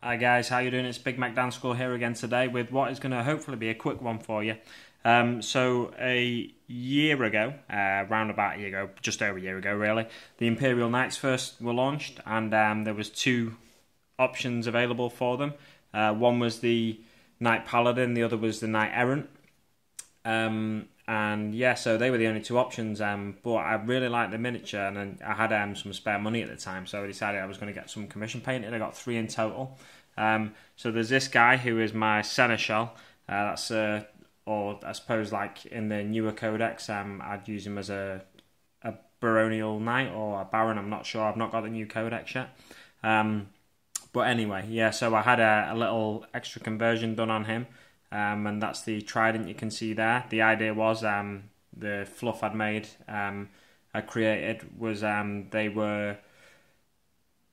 Hi guys, how you doing? It's Big Mac Danschool here again today with what is going to hopefully be a quick one for you. So a year ago, round about a year ago, just over a year ago really, the Imperial Knights first were launched, and there was two options available for them. One was the Knight Paladin, the other was the Knight Errant. And yeah, so they were the only two options, but I really liked the miniature, and I had some spare money at the time, so I decided I was going to get some commission painted. I got 3 in total. So there's this guy who is my Seneschal. Or I suppose like in the newer codex, I'd use him as a baronial knight or a baron. I'm not sure. I've not got the new codex yet. But anyway, yeah. So I had a little extra conversion done on him. And that's the trident you can see there. The idea was the fluff I'd made, I created, was they were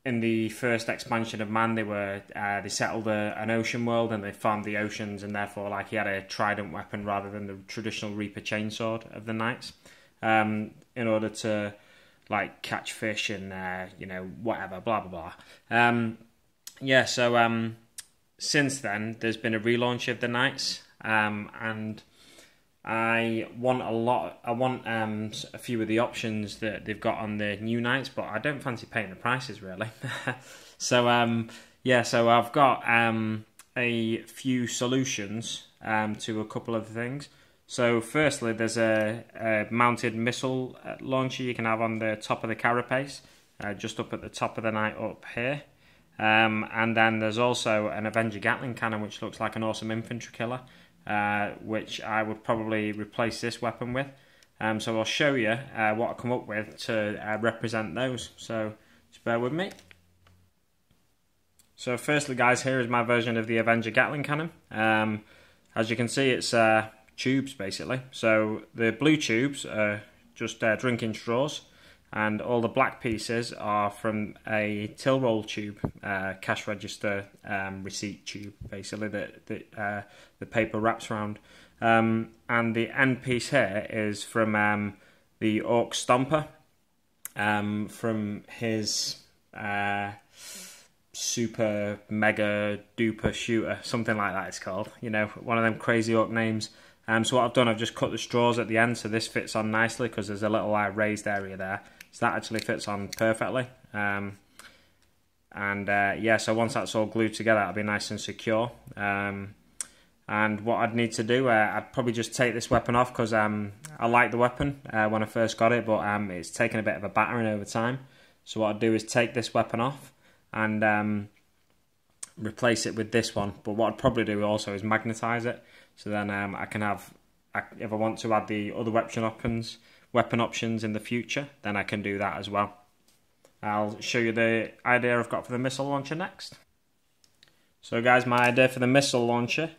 in the first expansion of Man. They settled an ocean world and they farmed the oceans, and therefore like he had a trident weapon rather than the traditional Reaper chainsword of the knights, in order to like catch fish and whatever, blah blah blah. Since then, there's been a relaunch of the Knights, and I want a few of the options that they've got on the new Knights, but I don't fancy paying the prices really. So I've got a few solutions to a couple of things. So firstly, there's a mounted missile launcher you can have on the top of the carapace, just up at the top of the Knight up here. And then there's also an Avenger Gatling cannon, which looks like an awesome infantry killer, which I would probably replace this weapon with. So I'll show you what I come up with to represent those. So just bear with me. So firstly, guys, here is my version of the Avenger Gatling cannon. As you can see, it's tubes basically. So the blue tubes are just drinking straws, and all the black pieces are from a till roll tube, cash register receipt tube, basically, that the paper wraps around. And the end piece here is from the Orc Stomper, from his super mega duper shooter, something like that it's called. You know, one of them crazy orc names. So what I've done, I've just cut the straws at the end, so this fits on nicely because there's a little raised area there. So that actually fits on perfectly. So once that's all glued together, it'll be nice and secure. And what I'd need to do, I'd probably just take this weapon off, because I like the weapon when I first got it, but it's taken a bit of a battering over time. So what I'd do is take this weapon off and replace it with this one. But what I'd probably do also is magnetize it. So then I can have, if I want to add the other weapon options in the future, then I can do that as well. I'll show you the idea I've got for the missile launcher next. So guys, my idea for the missile launcher,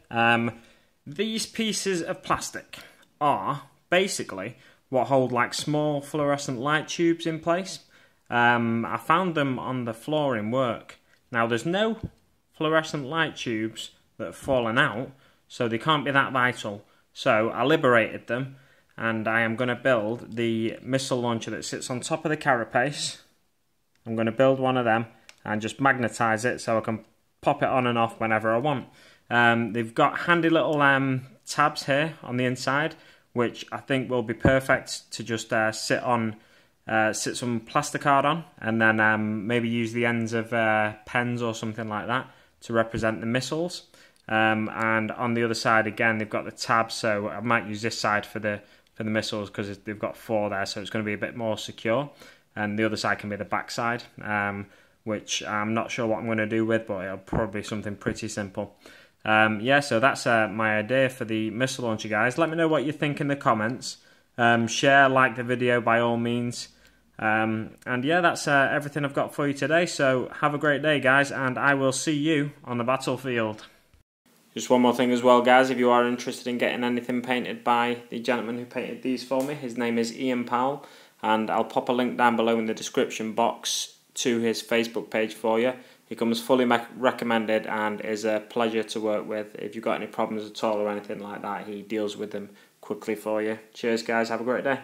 these pieces of plastic are basically what hold like small fluorescent light tubes in place. I found them on the floor in work. Now there's no fluorescent light tubes that have fallen out, so they can't be that vital. So I liberated them, and I am going to build the missile launcher that sits on top of the carapace. I'm going to build one of them and just magnetize it so I can pop it on and off whenever I want. They've got handy little tabs here on the inside, which I think will be perfect to just sit some plasticard on, and then maybe use the ends of pens or something like that to represent the missiles. And on the other side again, they've got the tabs, so I might use this side for the missiles because they've got 4 there, so it's going to be a bit more secure. And the other side can be the back side, which I'm not sure what I'm going to do with, but it'll probably be something pretty simple. So that's my idea for the missile launcher, guys. Let me know what you think in the comments. Share, like the video by all means. And yeah, that's everything I've got for you today. So have a great day, guys, and I will see you on the battlefield. Just one more thing as well, guys. If you are interested in getting anything painted by the gentleman who painted these for me, his name is Ian Powell, and I'll pop a link down below in the description box to his Facebook page for you. He comes fully recommended and is a pleasure to work with. If you've got any problems at all or anything like that, he deals with them quickly for you. Cheers, guys. Have a great day.